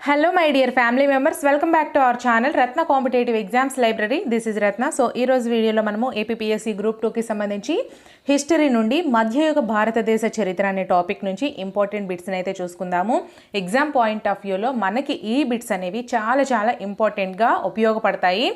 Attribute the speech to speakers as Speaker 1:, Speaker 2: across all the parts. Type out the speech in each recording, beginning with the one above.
Speaker 1: Hello my dear family members, welcome back to our channel Ratna Competitive Exams Library. This is Ratna. So ee roju video lo manamu APPSC group 2 ki sambandhinchi history nundi madhyayuga bharatadesha charitra ane topic nunchi important bits ni aithe chusukundamu. Exam point of view lo manaki ee bits anevi చాలా important గా ఉపయోగపడతాయి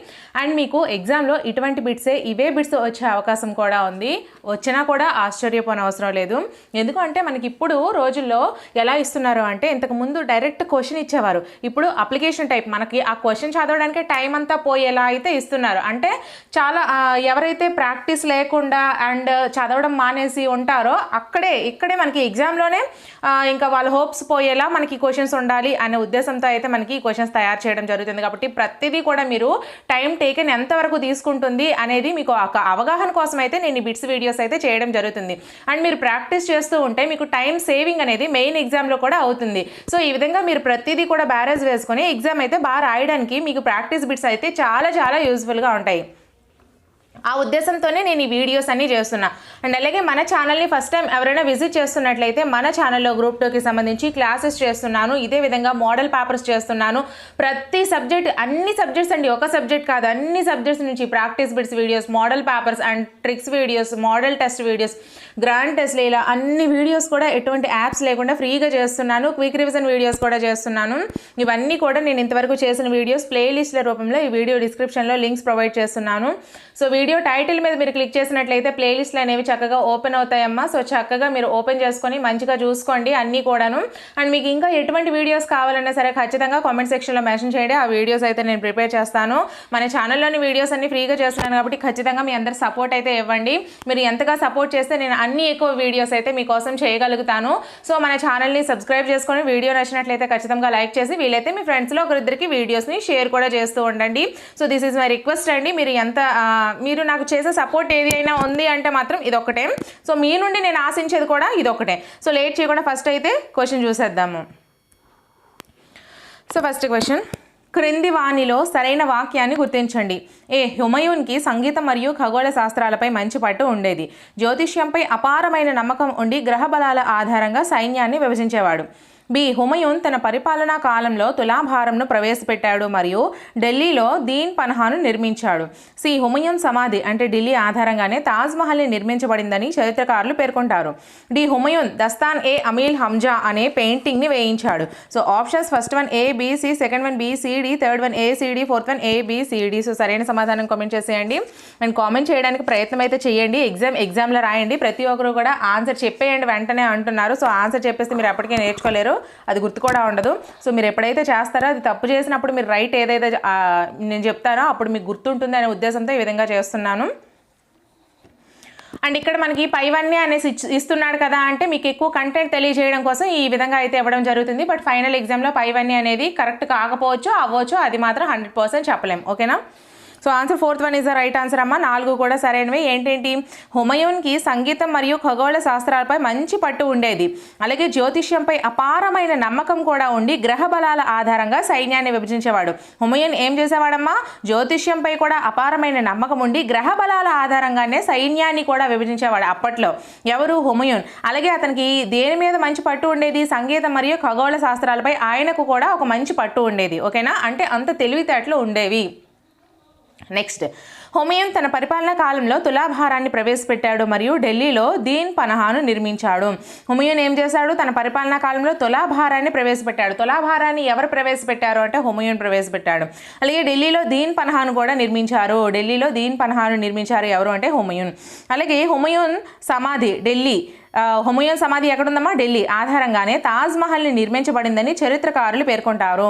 Speaker 1: and మీకు exam లో ఇటువంటి bits ఇవే bits వచ్చే అవకాశం కూడా ఉంది. వచ్చినా కూడా ఆశ్చర్యపోన అవసరం లేదు. ఎందుకంటే మనకి ఇప్పుడు రోజుల్లో ఎలా ఇస్తున్నారు అంటే ఇంతకు ముందు డైరెక్ట్ క్వశ్చన్ ఇచ్చేవారు. ఇప్పుడు అప్లికేషన్ టైప్ మనకి ఆ క్వశ్చన్ చదవడానికి టైం అంతా పోయేలా అయితే ఇస్తున్నారు. అంటే చాలా ఎవరైతే ప్రాక్టీస్ లేకుండా అండ్ చదవడం మానేసి ఉంటారో ఇక్కడే మనకి ఎగ్జామ్లోనే ఇంకా వాళ్ళ హోప్స్ పోయేలా మనకి క్వశ్చన్స్ ఉండాలి అనే ఉద్దేశంతో అయితే మనకి క్వశ్చన్స్ తయారు చేయడం జరుగుతుంది. కాబట్టి ప్రతిదీ కూడా మీరు టైం టేకెన్ ఎంతవరకు తీసుకుంటుంది అనేది మీకు ఒక అవగాహన కోసం అయితే నేను ఈ బిట్స్ వీడియోస్ అయితే చేయడం జరుగుతుంది. అండ్ మీరు ప్రాక్టీస్ చేస్తూ ఉంటే మీకు టైం సేవింగ్ అనేది మెయిన్ ఎగ్జామ్లో కూడా అవుతుంది. సో ఈ విధంగా మీరు ప్రతిదీ కూడా బ్యారేజ్ వేసుకొని ఎగ్జామ్ అయితే బాగా రాయడానికి మీకు ప్రాక్టీస్ బిట్స్ అయితే చాలా యూస్ఫుల్గా ఉంటాయి. ఆ ఉద్దేశంతోనే నేను ఈ వీడియోస్ అన్నీ చేస్తున్నా. అండ్ అలాగే మన ఛానల్ని ఫస్ట్ టైం ఎవరైనా విజిట్ చేస్తున్నట్లయితే మన ఛానల్లో గ్రూప్ 2కి సంబంధించి క్లాసెస్ చేస్తున్నాను. ఇదే విధంగా మోడల్ పేపర్స్ చేస్తున్నాను. ప్రతి సబ్జెక్ట్ అన్ని సబ్జెక్ట్స్ అండి, ఒక సబ్జెక్ట్ కాదు, అన్ని సబ్జెక్ట్స్ నుంచి practice bits videos, model papers and tricks videos, model test videos, grand టెస్ట్లు, ఇలా అన్ని వీడియోస్ కూడా ఎటువంటి యాప్స్ లేకుండా ఫ్రీగా చేస్తున్నాను. క్విక్ రివిజన్ వీడియోస్ కూడా చేస్తున్నాను. ఇవన్నీ కూడా నేను ఇంతవరకు చేసిన వీడియోస్ ప్లేలిస్ట్ల రూపంలో ఈ వీడియో డిస్క్రిప్షన్లో లింక్స్ ప్రొవైడ్ చేస్తున్నాను. సో వీడియో టైటిల్ మీద మీరు క్లిక్ చేసినట్లయితే ప్లేలిస్ట్లు అనేవి చక్కగా ఓపెన్ అవుతాయమ్మా. సో చక్కగా మీరు ఓపెన్ చేసుకొని మంచిగా చూసుకోండి అన్నీ కూడాను. అండ్ మీకు ఇంకా ఎటువంటి వీడియోస్ కావాలన్నా సరే ఖచ్చితంగా కామెంట్ సెక్షన్లో మెన్షన్ చేయండి. ఆ వీడియోస్ అయితే నేను ప్రిపేర్ చేస్తాను. మన ఛానల్లోని వీడియోస్ అన్ని ఫ్రీగా చేస్తున్నాను కాబట్టి ఖచ్చితంగా మీ అందరు సపోర్ట్ అయితే ఇవ్వండి. మీరు ఎంతగా సపోర్ట్ చేస్తే నేను అన్ని ఎక్కువ వీడియోస్ అయితే మీకోసం చేయగలుగుతాను. సో మన ఛానల్ని సబ్స్క్రైబ్ చేసుకొని వీడియో నచ్చినట్లయితే ఖచ్చితంగా లైక్ చేసి వీలైతే మీ ఫ్రెండ్స్లో ఒకరిద్దరికి వీడియోస్ని షేర్ కూడా చేస్తూ ఉండండి. So this is my request అండి. మీరు నాకు చేసే సపోర్ట్ ఏది అయినా ఉంది అంటే మాత్రం ఇదొక్కటే. సో మీ నుండి నేను ఆశించేది కూడా ఇదొక్కటే. సో లేట్ చేయకుండా ఫస్ట్ అయితే క్వశ్చన్ చూసేద్దాము. సో ఫస్ట్ క్వశ్చన్, క్రింది వాణిలో సరైన వాక్యాన్ని గుర్తించండి. హుమయూన్కి సంగీతం మరియు ఖగోళ శాస్త్రాలపై మంచి పట్టు ఉండేది. జ్యోతిష్యంపై అపారమైన నమ్మకం ఉండి గ్రహ బలాల ఆధారంగా సైన్యాన్ని విభజించేవాడు. హుమయూన్ తన పరిపాలనా కాలంలో తులాభారంను ప్రవేశపెట్టాడు మరియు ఢిల్లీలో దీన్ పన్హాను నిర్మించాడు. హుమయూన్ సమాధి అంటే ఢిల్లీ ఆధారంగానే తాజ్మహల్ని నిర్మించబడిందని చరిత్రకారులు పేర్కొంటారు. హుమయూన్ దస్తాన్ ఏ అమీల్ హంజా అనే పెయింటింగ్ని వేయించాడు. So options first one A B C, second one B C D, third one A C D, fourth one A B C D. So సరైన సమాధానం కామెంట్ చేసేయండి. అండ్ కామెంట్ చేయడానికి ప్రయత్నం అయితే చేయండి. ఎగ్జామ్లో రాయండి. ప్రతి ఒక్కరు కూడా ఆన్సర్ చెప్పేయండి వెంటనే అంటున్నారు. సో ఆన్సర్ చెప్పేస్తే మీరు ఎప్పటికీ నేర్చుకోలేరు, అది గుర్తు కూడా ఉండదు. సో మీరు ఎప్పుడైతే చేస్తారో అది తప్పు చేసినప్పుడు మీరు రైట్ ఏదైతే నేను చెప్తానో అప్పుడు మీకు గుర్తుంటుంది అనే ఉద్దేశంతో ఈ విధంగా చేస్తున్నాను. అండ్ ఇక్కడ మనకి పైవన్నీ అనేసి ఇస్తున్నాడు కదా అంటే మీకు ఎక్కువ కంటెంట్ తెలియజేయడం కోసం ఈ విధంగా అయితే ఇవ్వడం జరుగుతుంది. బట్ ఫైనల్ ఎగ్జామ్లో పైవన్నీ అనేది కరెక్ట్ కాకపోవచ్చు, అవ్వచ్చు, అది మాత్రం 100% చెప్పలేం. ఓకేనా? So answer fourth one is the right answer అమ్మ. 4 కూడా సరైనవి. ఏంటేంటి? హుమయూన్కి సంగీతం మరియు ఖగోళ శాస్త్రాలపై మంచి పట్టు ఉండేది. అలాగే జ్యోతిష్యంపై అపారమైన నమ్మకం కూడా ఉండి గ్రహ బలాల ఆధారంగా సైన్యాన్ని విభజించేవాడు. హుమయూన్ ఏం చేసేవాడమ్మా? జ్యోతిష్యంపై కూడా అపారమైన నమ్మకం ఉండి గ్రహ బలాల ఆధారంగానే సైన్యాన్ని కూడా విభజించేవాడు అప్పట్లో. ఎవరు? హుమయూన్. అలాగే అతనికి దేని మీద మంచి పట్టు ఉండేది? సంగీతం మరియు ఖగోళ శాస్త్రాలపై ఆయనకు కూడా ఒక మంచి పట్టు ఉండేది. ఓకేనా? అంటే అంత తెలివితేటలు ఉండేవి. నెక్స్ట్, హుమయూన్ తన పరిపాలనా కాలంలో తులాభారాన్ని ప్రవేశపెట్టాడు మరియు ఢిల్లీలో దీన్ పన్హాను నిర్మించాడు. హుమయూన్ ఏం చేశాడు? తన పరిపాలనా కాలంలో తులాభారాన్ని ప్రవేశపెట్టాడు. తులాభారాన్ని ఎవరు ప్రవేశపెట్టారు అంటే హుమయూన్ ప్రవేశపెట్టాడు. అలాగే ఢిల్లీలో దీన్ పన్హాను కూడా నిర్మించారు. ఢిల్లీలో దీన్ పన్హాను నిర్మించారు ఎవరు అంటే హుమయూన్. అలాగే హుమయూన్ సమాధి హుమయూన్ సమాధి ఎక్కడుందమ్మా? ఢిల్లీ ఆధారంగానే తాజ్మహల్ని నిర్మించబడిందని చరిత్రకారులు పేర్కొంటారు.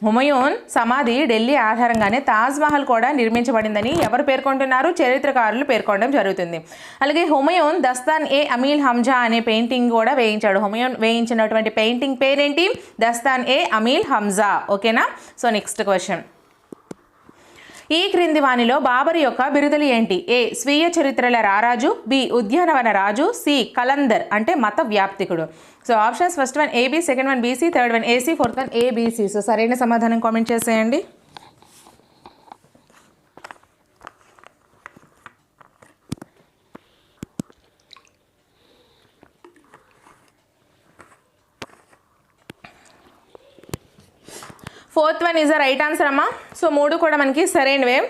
Speaker 1: హుమయూన్ సమాధి ఢిల్లీ ఆధారంగానే తాజ్మహల్ కూడా నిర్మించబడిందని ఎవరు పేర్కొంటున్నారు? చరిత్రకారులు పేర్కొనడం జరుగుతుంది. అలాగే హుమయూన్ దస్తాన్ ఏ అమీల్ హంజా అనే పెయింటింగ్ కూడా వేయించాడు. హుమయూన్ వేయించినటువంటి పెయింటింగ్ పేరేంటి? దస్తాన్ ఏ అమీల్ హంజా. ఓకేనా? సో నెక్స్ట్ క్వశ్చన్, ఈ క్రింది వాణిలో బాబరు యొక్క బిరుదులు ఏంటి? స్వీయ చరిత్రల రారాజు, ఉద్యానవన రాజు, కలందర్ అంటే మత వ్యాప్తికుడు. So options first one AB, second one BC, third one A C, fourth one ABC. So సరైన సమాధానం కామెంట్ చేసేయండి. Fourth one is the right answer అమ్మా. సో 3 కూడా మనకి సరైనవే.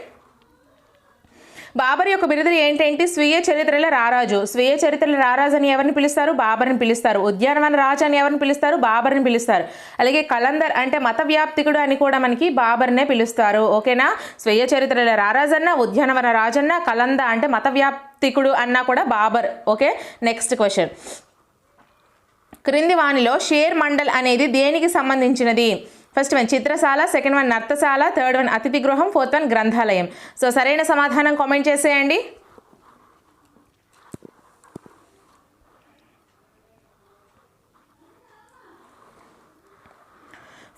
Speaker 1: బాబర్ యొక్క బిరుదులు ఏంటంటే స్వీయ చరిత్రల రారాజు. స్వీయ చరిత్రల రారాజు అని ఎవరిని పిలుస్తారు? బాబర్ని పిలుస్తారు. ఉద్యానవన రాజు అని ఎవరిని పిలుస్తారు? బాబర్ని పిలుస్తారు. అలాగే కలందర్ అంటే మత వ్యాప్తికుడు అని కూడా మనకి బాబర్నే పిలుస్తారు. ఓకేనా? స్వీయ చరిత్రల రారాజు అన్న, ఉద్యానవన రాజు అన్న, కలంద అంటే మత వ్యాప్తికుడు అన్నా కూడా బాబర్. Okay, next question. క్రింది వానిలో షేర్ మండల్ అనేది దేనికి సంబంధించినది? ఫస్ట్ వన్ చిత్రశాల, సెకండ్ వన్ నర్తశాల, థర్డ్ వన్ అతిథి గృహం, ఫోర్త్ వన్ గ్రంథాలయం. సో సరైన సమాధానం కామెంట్ చేసేయండి.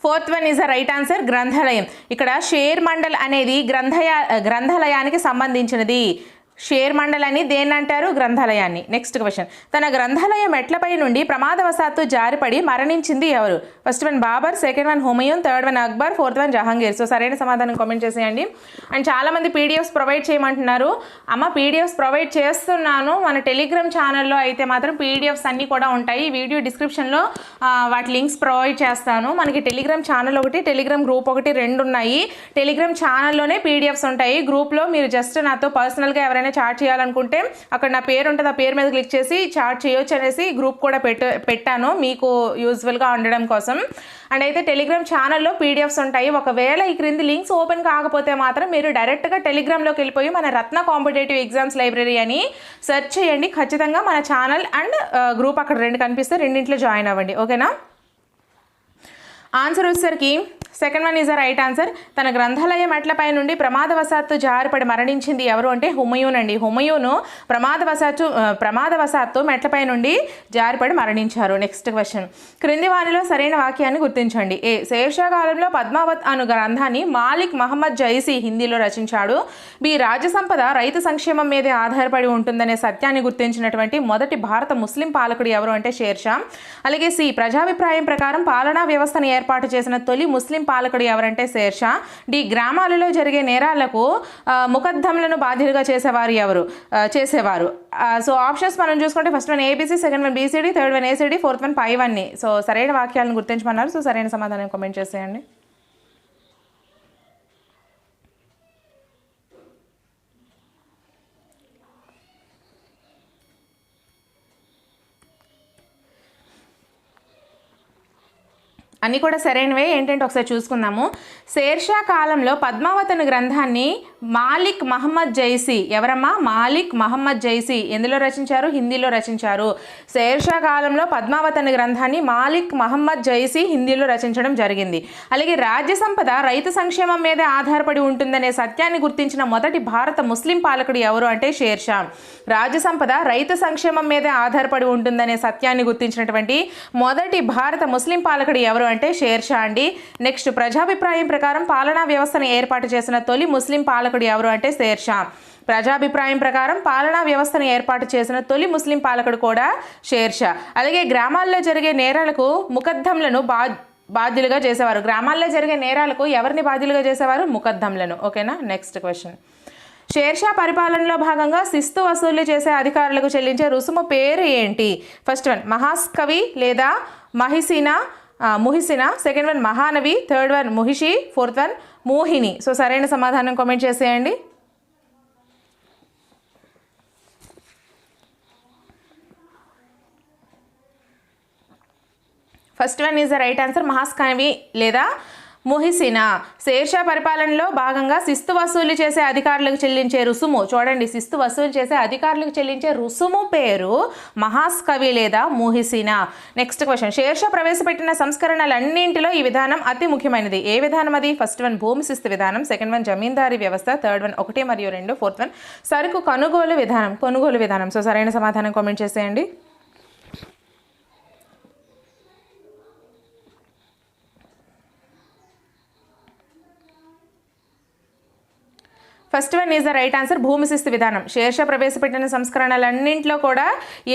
Speaker 1: Fourth one is the right answer, గ్రంథాలయం. ఇక్కడ షేర్ మండల్ అనేది గ్రంథాలయానికి సంబంధించినది. షేర్ మండల్ అని దేన్ని అంటారు? గ్రంథాలయాన్ని. Next question. తన గ్రంథాలయం మెట్లపై నుండి ప్రమాదవశాత్తు జారిపడి మరణించింది ఎవరు? First one Babur, second one Humayun, third one Akbar, fourth one Jahangir. So సరైన సమాధానం కామెంట్ చేసేయండి. అండ్ చాలామంది పీడిఎఫ్స్ ప్రొవైడ్ చేయమంటున్నారు. అమ్మ పీడిఎఫ్స్ ప్రొవైడ్ చేస్తున్నాను. మన టెలిగ్రామ్ ఛానల్లో అయితే మాత్రం పీడిఎఫ్స్ అన్నీ కూడా ఉంటాయి. వీడియో డిస్క్రిప్షన్లో వాటి లింక్స్ ప్రొవైడ్ చేస్తాను. మనకి టెలిగ్రామ్ ఛానల్ ఒకటి, టెలిగ్రామ్ గ్రూప్ ఒకటి, 2 ఉన్నాయి. టెలిగ్రామ్ ఛానల్లోనే పీడిఎఫ్స్ ఉంటాయి. గ్రూప్లో మీరు జస్ట్ నాతో పర్సనల్గా ఎవరైనా చాట్ చేయాలనుకుంటే అక్కడ నా పేరు ఉంటుంది, ఆ పేరు మీద క్లిక్ చేసి చాట్ చేయొచ్చు అనేసి గ్రూప్ కూడా పెట్టాను మీకు యూజ్ఫుల్గా ఉండడం కోసం. అండ్ అయితే టెలిగ్రామ్ ఛానల్లో పీడిఎఫ్స్ ఉంటాయి. ఒకవేళ ఈ క్రింది లింక్స్ ఓపెన్ కాకపోతే మాత్రం మీరు డైరెక్ట్గా టెలిగ్రామ్లోకి వెళ్ళిపోయి మన రత్న కాంపిటేటివ్ ఎగ్జామ్స్ లైబ్రరీ అని సెర్చ్ చేయండి. ఖచ్చితంగా మన ఛానల్ అండ్ గ్రూప్ అక్కడ 2 కనిపిస్తే రెండింటిలో జాయిన్ అవ్వండి. ఓకేనా? ఆన్సర్ వచ్చేసరికి second one is the right answer. తన గ్రంథాలయం మెట్లపై నుండి ప్రమాదవశాత్తు జారిపడి మరణించింది ఎవరు అంటే హుమయూన్ అండి. హుమయూను ప్రమాదవశాత్తు మెట్లపై నుండి జారిపడి మరణించారు. Next question. క్రింది వారిలో సరైన వాక్యాన్ని గుర్తించండి. ఏ శేర్షా కాలంలో పద్మావత్ అను గ్రంథాన్ని మాలిక్ మహమ్మద్ జైసీ హిందీలో రచించాడు. బి రాజ్యసంపద రైతు సంక్షేమం మీదే ఆధారపడి ఉంటుందనే సత్యాన్ని గుర్తించినటువంటి మొదటి భారత ముస్లిం పాలకుడు ఎవరు అంటే షేర్షా. అలాగే సి ప్రజాభిప్రాయం ప్రకారం పాలనా వ్యవస్థను ఏర్పాటు చేసిన తొలి ముస్లిం పాలకుడు ఎవరంటే షేర్షా. డి గ్రామాలలో జరిగే నేరాలకు ముకద్దంలను బాధ్యులుగా చేసేవారు. సో ఆప్షన్స్ మనం చూసుకుంటే first one ABC, second one BCD, third one ACD, fourth one పైవన్నీ. సో సరైన వాక్యాలను గుర్తించమన్నారు. సో సరైన సమాధానం కామెంట్ చేసేయండి. అన్నీ కూడా సరైనవే. ఏంటంటే ఒకసారి చూసుకుందాము. షేర్షా కాలంలో పద్మావత్ గ్రంథాన్ని మాలిక్ మహమ్మద్ జైసీ ఎవరమ్మా? మాలిక్ మహమ్మద్ జైసీ ఎందులో రచించారు? హిందీలో రచించారు. షేర్షా కాలంలో పద్మావత్ గ్రంథాన్ని మాలిక్ మహమ్మద్ జైసీ హిందీలో రచించడం జరిగింది. అలాగే రాజ్య సంపద రైతు సంక్షేమం మీదే ఆధారపడి ఉంటుందనే సత్యాన్ని గుర్తించిన మొదటి భారత ముస్లిం పాలకుడు ఎవరు అంటే షేర్షా. రాజ్య సంపద రైతు సంక్షేమం మీదే ఆధారపడి ఉంటుందనే సత్యాన్ని గుర్తించినటువంటి మొదటి భారత ముస్లిం పాలకుడు ఎవరు అంటే షేర్షా అండి. నెక్స్ట్ ప్రజాభిప్రాయం ప్రకారం పాలనా వ్యవస్థను ఏర్పాటు చేసిన తొలి ముస్లిం పాలకుడు ఎవరు అంటే షేర్షా. ప్రజాభిప్రాయం ప్రకారం పాలనా వ్యవస్థను ఏర్పాటు చేసిన తొలి ముస్లిం పాలకుడు కూడా షేర్షా. అలాగే గ్రామాల్లో జరిగే నేరాలకు ముకద్దంలను బాధ్యులుగా చేసేవారు. గ్రామాల్లో జరిగే నేరాలకు ఎవరిని బాధ్యులుగా చేసేవారు? ముకద్దంలను. ఓకేనా? Next question. షేర్షా పరిపాలనలో భాగంగా శిస్తు వసూలు చేసే అధికారులకు చెల్లించే రుసుము పేరు ఏంటి? ఫస్ట్ వన్ మహాస్కవి లేదా ముహిసినా, సెకండ్ వన్ మహానవి, థర్డ్ వన్ ముహిషి, ఫోర్త్ వన్ మోహిని. సో సరైన సమాధానం కామెంట్ చేసేయండి. First one is the right answer, మహాస్కవి లేదా ముహిసినా. షేర్షా పరిపాలనలో భాగంగా శిస్తు వసూలు చేసే అధికారులకు చెల్లించే రుసుము, చూడండి శిస్తు వసూలు చేసే అధికారులకు చెల్లించే రుసుము పేరు మహాస్కవి లేదా ముహిసినా. Next question. షేర్షా ప్రవేశపెట్టిన సంస్కరణలన్నింటిలో ఈ విధానం అతి ముఖ్యమైనది. ఏ విధానం అది? ఫస్ట్ వన్ భూమి శిస్తు విధానం, సెకండ్ వన్ జమీందారీ వ్యవస్థ, థర్డ్ వన్ 1 మరియు 2, ఫోర్త్ వన్ సరుకు కొనుగోలు విధానం. సో సరైన సమాధానం కామెంట్ చేసేయండి. First one is the right answer, భూమి శిస్తు విధానం. షేర్షా ప్రవేశపెట్టిన సంస్కరణలన్నింటిలో కూడా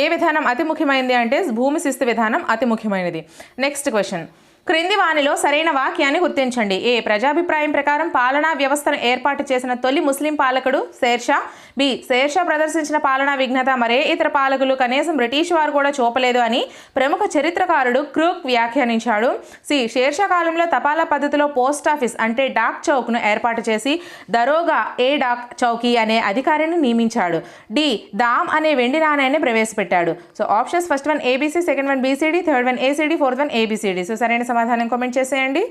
Speaker 1: ఏ విధానం అతి ముఖ్యమైనది అంటే భూమి శిస్తు విధానం అతి ముఖ్యమైనది. Next question. క్రింది వానిలో సరైన వాక్యాన్ని గుర్తించండి. ఏ ప్రజాభిప్రాయం ప్రకారం పాలనా వ్యవస్థను ఏర్పాటు చేసిన తొలి ముస్లిం పాలకుడు షేర్షా. బి షేర్షా ప్రదర్శించిన పాలనా విఘ్నత మరే ఇతర పాలకులు కనీసం బ్రిటిష్ వారు కూడా చూపలేదు అని ప్రముఖ చరిత్రకారుడు క్రూక్ వ్యాఖ్యానించాడు. సి షేర్షా కాలంలో తపాలా పద్ధతిలో పోస్ట్ ఆఫీస్ అంటే డాక్ చౌక్ను ఏర్పాటు చేసి దరోగా ఏ డాక్ చౌకీ అనే అధికారిని నియమించాడు. డి దామ్ అనే వెండి నాణ్యాన్ని ప్రవేశపెట్టాడు. So options first one ABC, second one BCD, third one ACD, fourth one A B C D. So సరైన సమాధానం కామెంట్ చేసేయండి.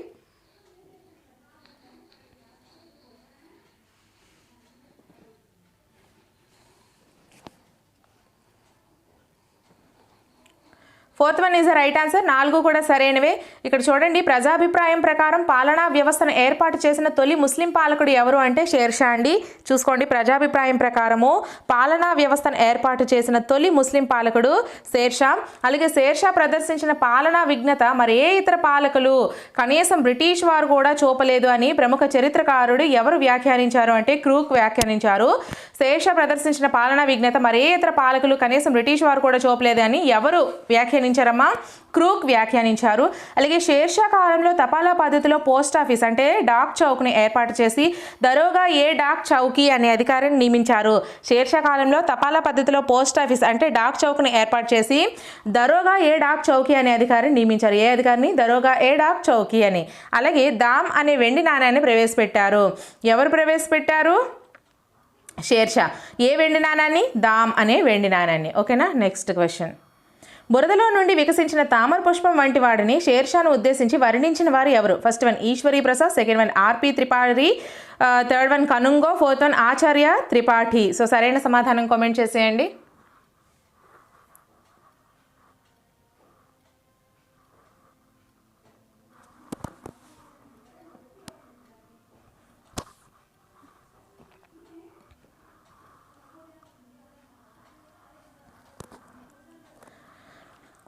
Speaker 1: Fourth one is the right answer. 4 కూడా సరైనవే. ఇక్కడ చూడండి, ప్రజాభిప్రాయం ప్రకారం పాలనా వ్యవస్థను ఏర్పాటు చేసిన తొలి ముస్లిం పాలకుడు ఎవరు అంటే షేర్షా అండి. చూసుకోండి, ప్రజాభిప్రాయం ప్రకారము పాలనా వ్యవస్థను ఏర్పాటు చేసిన తొలి ముస్లిం పాలకుడు షేర్షా. అలాగే షేర్షా ప్రదర్శించిన పాలనా విఘ్నత మరి ఏ ఇతర పాలకులు కనీసం బ్రిటిష్ వారు కూడా చూపలేదు అని ప్రముఖ చరిత్రకారుడు ఎవరు వ్యాఖ్యానించారు అంటే క్రూక్ వ్యాఖ్యానించారు. షేర్షా ప్రదర్శించిన పాలనా విఘ్నత మరి ఏ ఇతర పాలకులు కనీసం బ్రిటిష్ వారు కూడా చూపలేదు అని ఎవరు వ్యాఖ్యానించారమ్మా? క్రూక్ వ్యాఖ్యానించారు. అలాగే షేర్షా కాలంలో తపాలా పద్ధతిలో పోస్ట్ ఆఫీస్ అంటే డాక్ చౌక్ని ఏర్పాటు చేసి దరోగా ఏ డాక్ చౌకీ అనే అధికారిని నియమించారు. షేర్షా కాలంలో తపాలా పద్ధతిలో పోస్ట్ ఆఫీస్ అంటే డాక్ చౌక్ని ఏర్పాటు చేసి దరోగా ఏ డాక్ చౌకీ అనే అధికారిని నియమించారు. ఏ అధికారిని? దరోగా ఏ డాక్ చౌకీ అని. అలాగే దామ్ అనే వెండి నాణ్యాన్ని ప్రవేశపెట్టారు. ఎవరు ప్రవేశపెట్టారు? షేర్షా. ఏ వెండి నాణ్యాన్ని? దామ్ అనే వెండి నాణ్యాన్ని. ఓకేనా? Next question. బురదలో నుండి వికసించిన తామర పుష్పం వంటి వాడిని షేర్షాను ఉద్దేశించి వర్ణించిన వారు ఎవరు? First one Ishwari Prasad, second one R P Tripathi, third one Kanungo, fourth one Acharya Tripathi. So సరైన సమాధానం కామెంట్ చేసేయండి.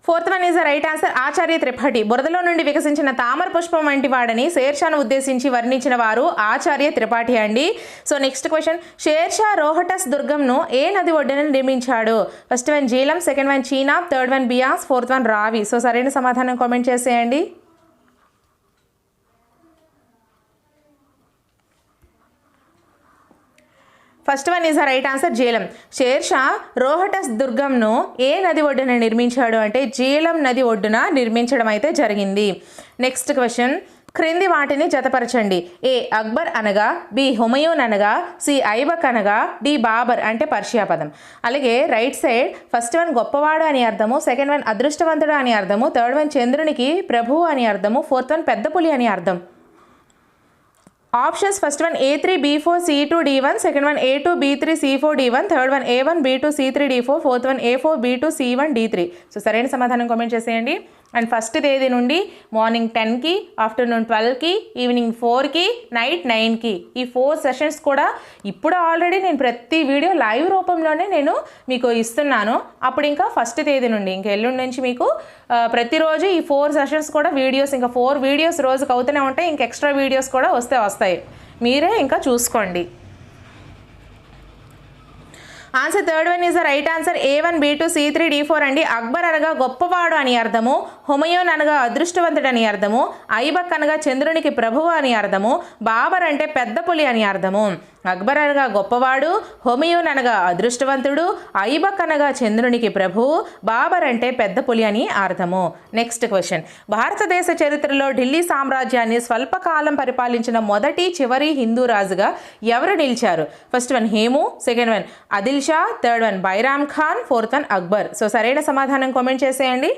Speaker 1: Fourth one is the right answer. Acharya Tripathi. బురదలో నుండి వికసించిన తామర పుష్పం వంటి వాడని షేర్షాను ఉద్దేశించి వర్ణించిన వారు ఆచార్య త్రిపాఠి అండి. So next question. Sher Shah Rohtas దుర్గంను ఏ నది ఒడ్డున నిర్మించాడు? First one Jhelum, second one Chenab, third one Beas, fourth one Ravi. So సరైన సమాధానం కామెంట్ చేసేయండి. First one is the right answer Jhelum. Sher Shah Rohtas దుర్గంను ఏ నది ఒడ్డున నిర్మించాడు అంటే జీలం నది ఒడ్డున నిర్మించడం అయితే జరిగింది. Next question. క్రింది వాటిని జతపరచండి. ఏ అక్బర్ అనగా, బి హుమయూన్ అనగా, సి ఐబక్ అనగా, డి బాబర్ అంటే పర్షియా పదం. అలాగే రైట్ సైడ్ ఫస్ట్ వన్ గొప్పవాడు అని అర్థము, సెకండ్ వన్ అదృష్టవంతుడు అని అర్థము, థర్డ్ వన్ చంద్రునికి ప్రభువు అని అర్థము, ఫోర్త్ వన్ పెద్ద పులి అని అర్థం. Options first one A3 B4 C2 D1, second one A2 B3 C4 D1, third one A1 B2 C3 D4, fourth one A4 B2 C1 D3. So సరైన సమాధానం కామెంట్ చేసేయండి. అండ్ ఫస్ట్ తేదీ నుండి morning 10కి, ఆఫ్టర్నూన్ 12కి, ఈవినింగ్ 4కి, night 9కి ఈ 4 sessions కూడా ఇప్పుడు ఆల్రెడీ నేను ప్రతి వీడియో లైవ్ రూపంలోనే నేను మీకు ఇస్తున్నాను. అప్పుడు ఇంకా ఫస్ట్ తేదీ నుండి ఇంకా ఎల్లుండి నుంచి మీకు ప్రతిరోజు ఈ 4 సెషన్స్ కూడా వీడియోస్, ఇంకా 4 వీడియోస్ రోజుకి అవుతూనే ఉంటాయి. ఇంకా ఎక్స్ట్రా వీడియోస్ కూడా వస్తాయి. మీరే ఇంకా చూసుకోండి. Answer third one is the right answer. A1 B2 C3 D4 అండి. అక్బర్ అనగా గొప్పవాడు అని అర్థము, హుమయూన్ అనగా అదృష్టవంతుడు అని అర్థము, ఐబక్ అనగా చంద్రునికి ప్రభువు అని అర్థము, బాబర్ అంటే పెద్ద పులి అని అర్థము. అక్బర్ అనగా గొప్పవాడు, హుమయూన్ అనగా అదృష్టవంతుడు, ఐబక్ అనగా చంద్రునికి ప్రభువు, బాబర్ అంటే పెద్ద పులి అని అర్థము. Next question. భారతదేశ చరిత్రలో ఢిల్లీ సామ్రాజ్యాన్ని స్వల్పకాలం పరిపాలించిన మొదటి చివరి హిందూ రాజుగా ఎవరు నిలిచారు? First one Hemu, second one Adil Shah, third one Bairam Khan, fourth one Akbar. So సరైన సమాధానం కామెంట్ చేసేయండి.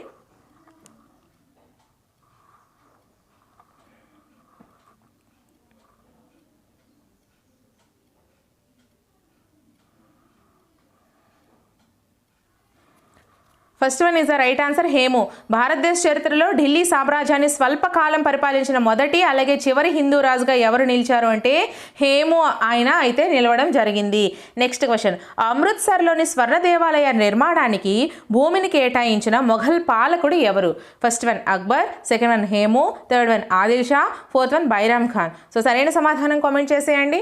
Speaker 1: First one is the right answer Hemu. భారతదేశ చరిత్రలో ఢిల్లీ సామ్రాజ్యాన్ని స్వల్పకాలం పరిపాలించిన మొదటి అలాగే చివరి హిందూ రాజుగా ఎవరు నిలిచారు అంటే హేము ఆయన అయితే నిలవడం జరిగింది. Next question. అమృత్సర్లోని స్వర్ణ దేవాలయ నిర్మాణానికి భూమిని కేటాయించిన మొఘల్ పాలకుడు ఎవరు? First one Akbar, second one Hemu, third one Adil Shah, fourth one Bairam Khan. So సరైన సమాధానం కామెంట్ చేసేయండి.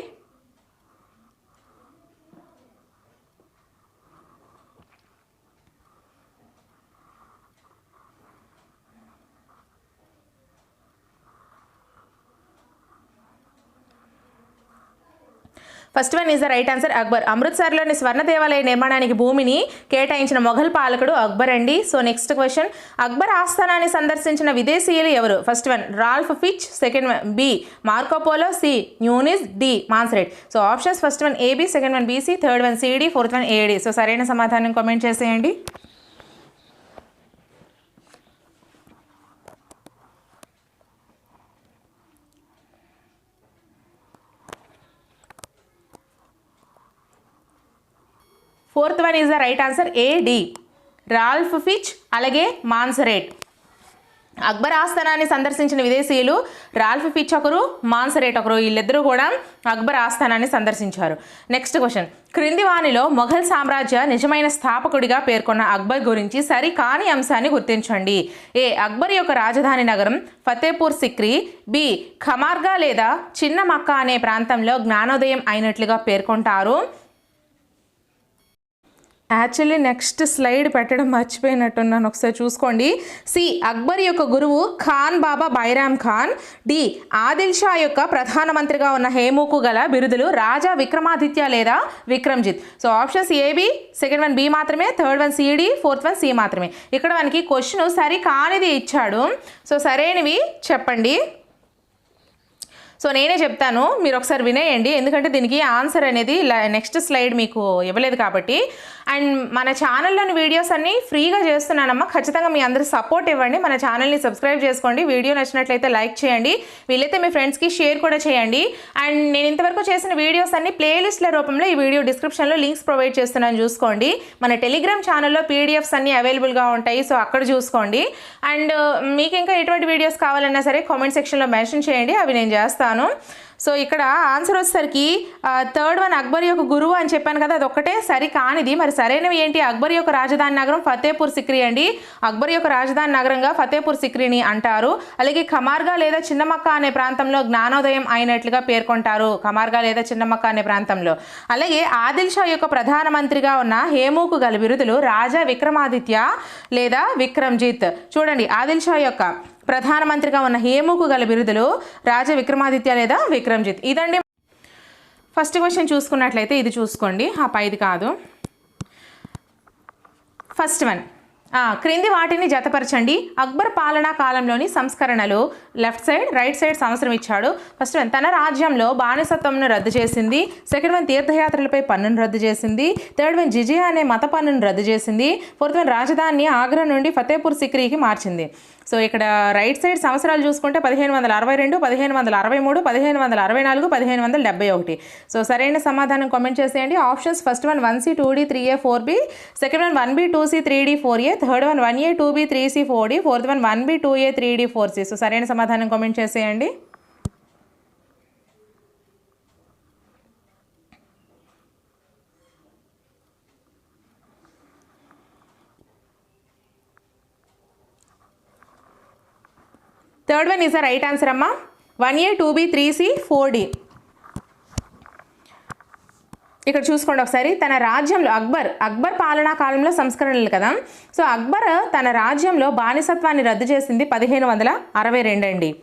Speaker 1: First one is the right answer Akbar. అమృత్సర్లోని స్వర్ణ దేవాలయ నిర్మాణానికి భూమిని కేటాయించిన మొఘల్ పాలకుడు అక్బర్ అండి. సో నెక్స్ట్ క్వశ్చన్, అక్బర్ ఆస్థానాన్ని సందర్శించిన విదేశీయులు ఎవరు? First one Ralph Fitch, second one B Marco Polo, C Nunes, D Monserrate. So options first one AB, second one BC, third one C D, fourth one AD. So సరైన సమాధానం కామెంట్ చేసేయండి. Fourth one is the right answer AD Ralph Fitch అలాగే Monserrate. Akbar ఆస్థానాన్ని సందర్శించిన విదేశీయులు Ralph Fitch ఒకరు, మాన్సరేట్ ఒకరు. వీళ్ళిద్దరూ కూడా అక్బర్ ఆస్థానాన్ని సందర్శించారు. నెక్స్ట్ క్వశ్చన్, క్రింది వానిలో మొఘల్ సామ్రాజ్య నిజమైన స్థాపకుడిగా పేర్కొన్న అక్బర్ గురించి సరికాని అంశాన్ని గుర్తించండి. ఏ అక్బర్ యొక్క రాజధాని నగరం ఫతేపూర్ సిక్రీ, బి ఖమార్గా లేదా చిన్న మక్కా అనే ప్రాంతంలో జ్ఞానోదయం అయినట్లుగా పేర్కొంటారు. యాక్చువల్లీ నెక్స్ట్ స్లైడ్ పెట్టడం మర్చిపోయినట్టున్నాను, ఒకసారి చూసుకోండి. సి అక్బర్ యొక్క గురువు ఖాన్ బాబా బైరామ్ ఖాన్, డి ఆదిల్ షా యొక్క ప్రధానమంత్రిగా ఉన్న హేమూకు గల బిరుదులు రాజా విక్రమాదిత్య లేదా Vikramjit. So options A B, second one B మాత్రమే, third one C D, fourth one C మాత్రమే. ఇక్కడ మనకి క్వశ్చన్ సరి కానిది ఇచ్చాడు. సో సరైనవి చెప్పండి. సో నేనే చెప్తాను, మీరు ఒకసారి వినేయండి, ఎందుకంటే దీనికి ఆన్సర్ అనేది నెక్స్ట్ స్లైడ్ మీకు ఇవ్వలేదు కాబట్టి. అండ్ మన ఛానల్లోని వీడియోస్ అన్నీ ఫ్రీగా చేస్తున్నానమ్మా, ఖచ్చితంగా మీ అందరూ సపోర్ట్ ఇవ్వండి. మన ఛానల్ని సబ్స్క్రైబ్ చేసుకోండి, వీడియో నచ్చినట్లయితే లైక్ చేయండి, వీలైతే మీ ఫ్రెండ్స్కి షేర్ కూడా చేయండి. అండ్ నేను ఇంతవరకు చేసిన వీడియోస్ అన్ని ప్లేలిస్ట్ల రూపంలో ఈ వీడియో డిస్క్రిప్షన్లో లింక్స్ ప్రొవైడ్ చేస్తున్నాను, చూసుకోండి. మన టెలిగ్రామ్ ఛానల్లో పీడిఎఫ్స్ అన్నీ అవైలబుల్గా ఉంటాయి, సో అక్కడ చూసుకోండి. అండ్ మీకు ఇంకా ఎటువంటి వీడియోస్ కావాలన్నా సరే కామెంట్ సెక్షన్లో మెన్షన్ చేయండి, అవి నేను చేస్తాను. సో ఇక్కడ ఆన్సర్ వచ్చేసరికి థర్డ్ వన్ అక్బర్ యొక్క గురువు అని చెప్పాను కదా, అదొక్కటే సరి కానిది. మరి సరైనవి ఏంటి? అక్బర్ యొక్క రాజధాని నగరం ఫతేపూర్ సిక్రీ అండి. అక్బర్ యొక్క రాజధాని నగరంగా ఫతేపూర్ సిక్రీని అంటారు. అలాగే ఖమార్గా లేదా చిన్నమక్క అనే ప్రాంతంలో జ్ఞానోదయం అయినట్లుగా పేర్కొంటారు, ఖమార్గా లేదా చిన్నమక్క అనే ప్రాంతంలో. అలాగే ఆదిల్ షా యొక్క ప్రధానమంత్రిగా ఉన్న హేమూకు గల బిరుదులు రాజా విక్రమాదిత్య లేదా విక్రమ్జిత్. చూడండి, ఆదిల్ షా యొక్క ప్రధానమంత్రిగా ఉన్న హేమూకు గల బిరుదులు రాజా విక్రమాదిత్య లేదా విక్రమ్జిత్. ఇదండి ఫస్ట్ క్వశ్చన్. చూసుకున్నట్లయితే ఇది చూసుకోండి, పైది కాదు. ఫస్ట్ వన్, క్రింది వాటిని జతపరచండి. అక్బర్ పాలనా కాలంలోని సంస్కరణలు. లెఫ్ట్ సైడ్, రైట్ సైడ్ సంవత్సరం ఇచ్చాడు. ఫస్ట్ వన్, తన రాజ్యంలో బానిసత్వంను రద్దు చేసింది. సెకండ్ వన్, తీర్థయాత్రలపై పన్నును రద్దు చేసింది. థర్డ్ వన్, జిజియా అనే మత పన్నును రద్దు చేసింది. ఫోర్త్ వన్, రాజధానిని ఆగ్రా నుండి ఫతేపూర్ సిక్రీకి మార్చింది. సో ఇక్కడ రైట్ సైడ్ సంవత్సరాలు చూసుకుంటే 1562, 1563, 1564, 1571. సో సరైన సమాధానం కామెంట్ చేసేయండి. Options first one 1C 2D 3A 4B, second one 1B 2C 3D 4A, third one 1A 2B 3C 4D, fourth one 1B 2A 3D 4C. So సరైన సమాధానం comment చేసేయండి. Third one is the right answer అమ్మా, 1A 2B 3C 4D. ఇక్కడ చూసుకోండి ఒకసారి. తన రాజ్యంలో అక్బర్ పాలనా కాలంలో సంస్కరణలు కదా. సో అక్బర్ తన రాజ్యంలో బానిసత్వాన్ని రద్దు చేసింది 1562 అండి.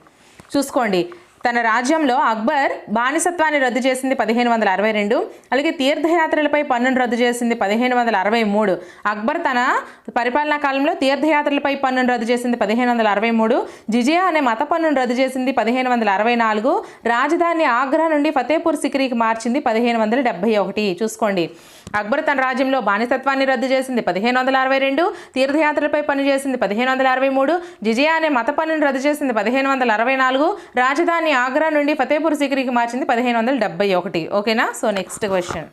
Speaker 1: చూసుకోండి, తన రాజ్యంలో అక్బర్ బానిసత్వాన్ని రద్దు చేసింది 1562. అలాగే తీర్థయాత్రలపై పన్నును రద్దు చేసింది 1563. అక్బర్ తన పరిపాలనా కాలంలో తీర్థయాత్రలపై పన్నును రద్దు చేసింది 1563. జిజియా అనే మత పన్నును రద్దు చేసింది 1564. రాజధాని ఆగ్రా నుండి ఫతేపూర్ సిక్రీకి మార్చింది 1571. చూసుకోండి, అక్బర్ తన రాజ్యంలో బానిసత్వాన్ని రద్దు చేసింది 1562, తీర్థయాత్రలపై పన్ను చేసింది 1563, జిజియా అనే మత పన్నును రద్దు చేసింది 1564, రాజధాని ఆగ్రా నుండి ఫతేపూర్ సిక్రీకి మార్చింది 1571. ఓకేనా? So next question.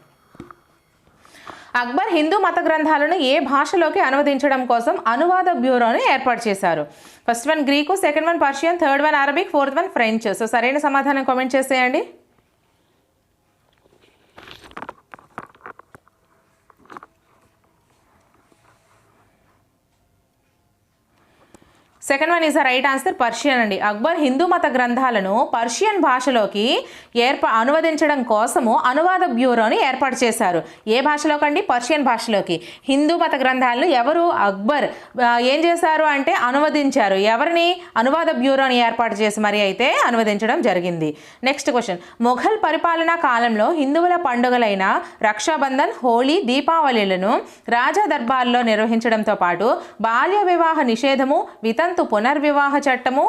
Speaker 1: Akbar Hindu మత గ్రంథాలను ఏ భాషలోకి అనువదించడం కోసం అనువాద బ్యూరోని ఏర్పాటు చేశారు? First one Greek, second one Persian, third one Arabic, fourth one French. So సరైన సమాధానం కామెంట్ చేసేయండి. Second one is the right answer Persian అండి. అక్బర్ హిందూ మత గ్రంథాలను పర్షియన్ భాషలోకి అనువదించడం కోసము అనువాద బ్యూరోని ఏర్పాటు చేశారు. ఏ భాషలోకి అండి? పర్షియన్ భాషలోకి. హిందూ మత గ్రంథాలను ఎవరు? అక్బర్ ఏం చేశారు అంటే అనువదించారు. ఎవరిని? అనువాద బ్యూరోని ఏర్పాటు చేసి మరి అయితే అనువదించడం జరిగింది. నెక్స్ట్ క్వశ్చన్, మొఘల్ పరిపాలనా కాలంలో హిందువుల పండుగలైన రక్షాబంధన్, హోలీ, దీపావళిలను రాజా దర్బార్లో నిర్వహించడంతో పాటు బాల్య వివాహ నిషేధము, వితంతు పునర్వివాహ చట్టము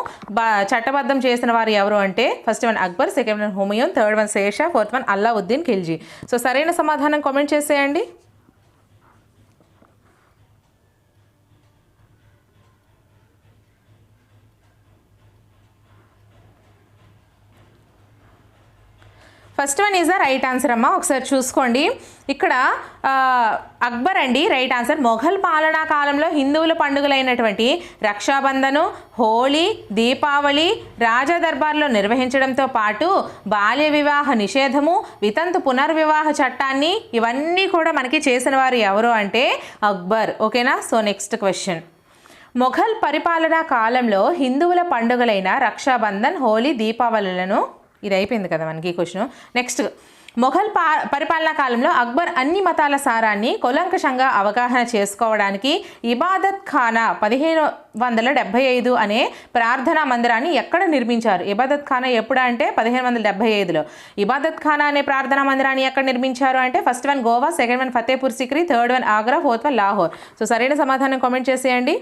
Speaker 1: చట్టబద్ధం చేసిన వారు ఎవరు అంటే first one Akbar, second one Humayun, third one శేషా, fourth one Alauddin Khilji. So సరైన సమాధానం కామెంట్ చేసేయండి. First one is the right answer అమ్మ. ఒకసారి చూసుకోండి, ఇక్కడ అక్బర్ అండి రైట్ ఆన్సర్. మొఘల్ పాలనా కాలంలో హిందువుల పండుగలైనటువంటి రక్షాబంధను, హోలీ, దీపావళి రాజా దర్బార్లో నిర్వహించడంతో పాటు బాల్య వివాహ నిషేధము, వితంతు పునర్వివాహ చట్టాన్ని ఇవన్నీ కూడా మనకి చేసిన వారు ఎవరు అంటే అక్బర్. ఓకేనా? సో నెక్స్ట్ క్వశ్చన్, మొఘల్ పరిపాలనా కాలంలో హిందువుల పండుగలైన రక్షాబంధన్, హోలీ, దీపావళులను ఇది అయిపోయింది కదా మనకి ఈ క్వశ్చన్. నెక్స్ట్, మొఘల్ పరిపాలనా కాలంలో అక్బర్ అన్ని మతాల సారాన్ని కూలంకషంగా అవగాహన చేసుకోవడానికి ఇబాదత్ ఖానా 1575 అనే ప్రార్థనా మందిరాన్ని ఎక్కడ నిర్మించారు? ఇబాదత్ ఖానా ఎప్పుడు అంటే 1575లో. ఇబాదత్ ఖానా అనే ప్రార్థనా మందిరాన్ని ఎక్కడ నిర్మించారు అంటే first one Goa, second one Fatehpur Sikri, third one Agra, fourth one Lahore. So సరైన సమాధానం కామెంట్ చేసేయండి.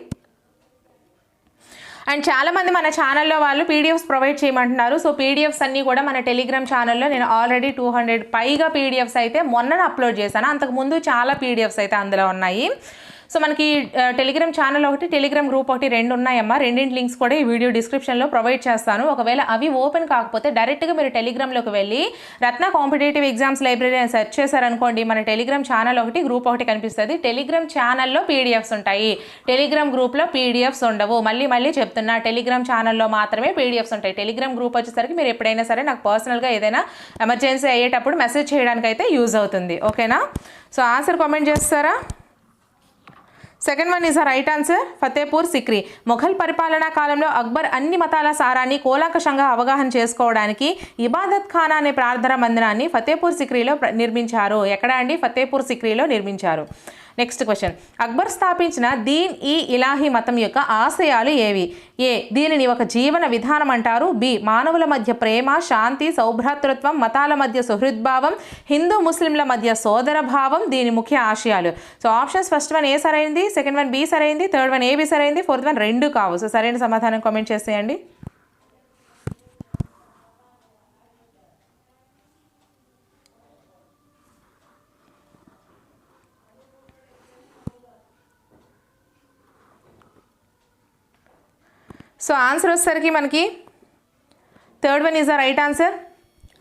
Speaker 1: అండ్ చాలామంది మన ఛానల్లో వాళ్ళు పీడిఎఫ్స్ ప్రొవైడ్ చేయమంటున్నారు. సో పీడిఎఫ్స్ అన్నీ కూడా మన టెలిగ్రామ్ ఛానల్లో నేను ఆల్రెడీ 200 పైగా పీడిఎఫ్స్ అయితే మొన్న అప్లోడ్ చేశాను. అంతకుముందు చాలా పీడిఎఫ్స్ అయితే అందులో ఉన్నాయి. సో మనకి టెలిగ్రామ్ ఛానల్ ఒకటి, టెలిగ్రామ్ గ్రూప్ ఒకటి, రెండు ఉన్నాయమ్మా. రెండింటి లింక్స్ కూడా ఈ వీడియో డిస్క్రిప్షన్లో ప్రొవైడ్ చేస్తాను. ఒకవేళ అవి ఓపెన్ కాకపోతే డైరెక్ట్గా మీరు టెలిగ్రామ్లోకి వెళ్ళి రత్న కాంపిటేటివ్ ఎగ్జామ్స్ లైబ్రరీ అని సెర్చ్ చేశారనుకోండి, మన టెలిగ్రామ్ ఛానల్ ఒకటి, గ్రూప్ ఒకటి కనిపిస్తుంది. టెలిగ్రామ్ ఛానల్లో పీడిఎఫ్స్ ఉంటాయి, టెలిగ్రామ్ గ్రూప్లో పీడిఎఫ్స్ ఉండవు. మళ్ళీ చెప్తున్నా, టెలిగ్రామ్ ఛానల్లో మాత్రమే పీడిఎఫ్స్ ఉంటాయి. టెలిగ్రామ్ గ్రూప్ వచ్చేసరికి మీరు ఎప్పుడైనా సరే నాకు పర్సనల్గా ఏదైనా ఎమర్జెన్సీ అయ్యేటప్పుడు మెసేజ్ చేయడానికి అయితే యూజ్ అవుతుంది. ఓకేనా? సో ఆన్సర్ కామెంట్ చేస్తారా? Second one is the right answer Fatehpur Sikri. Mughal పరిపాలనా కాలంలో అక్బర్ అన్ని మతాల సారాన్ని కూలంకషంగా అవగాహన చేసుకోవడానికి ఇబాదత్ ఖానా అనే ప్రార్థనా మందిరాన్ని ఫతేపూర్ సిక్రీలో నిర్మించారు. ఎక్కడ అండి? ఫతేపూర్ సిక్రీలో నిర్మించారు. నెక్స్ట్ క్వశ్చన్, అక్బర్ స్థాపించిన దీన్ ఈ ఇలాహీ మతం యొక్క ఆశయాలు ఏవి? ఏ, దీనిని ఒక జీవన విధానం అంటారు. బి, మానవుల మధ్య ప్రేమ, శాంతి, సౌభ్రాతృత్వం, మతాల మధ్య సుహృద్భావం, హిందూ ముస్లింల మధ్య సోదర భావం దీని ముఖ్య ఆశయాలు. సో ఆప్షన్స్ ఫస్ట్ వన్ ఏ సరైంది, సెకండ్ వన్ బి సరైంది, థర్డ్ వన్ ఏ బి సరైంది, ఫోర్త్ వన్ రెండు కావు. సో సరైన సమాధానం కామెంట్ చేసేయండి. సో ఆన్సర్ వచ్చేసరికి మనకి third one is the right answer.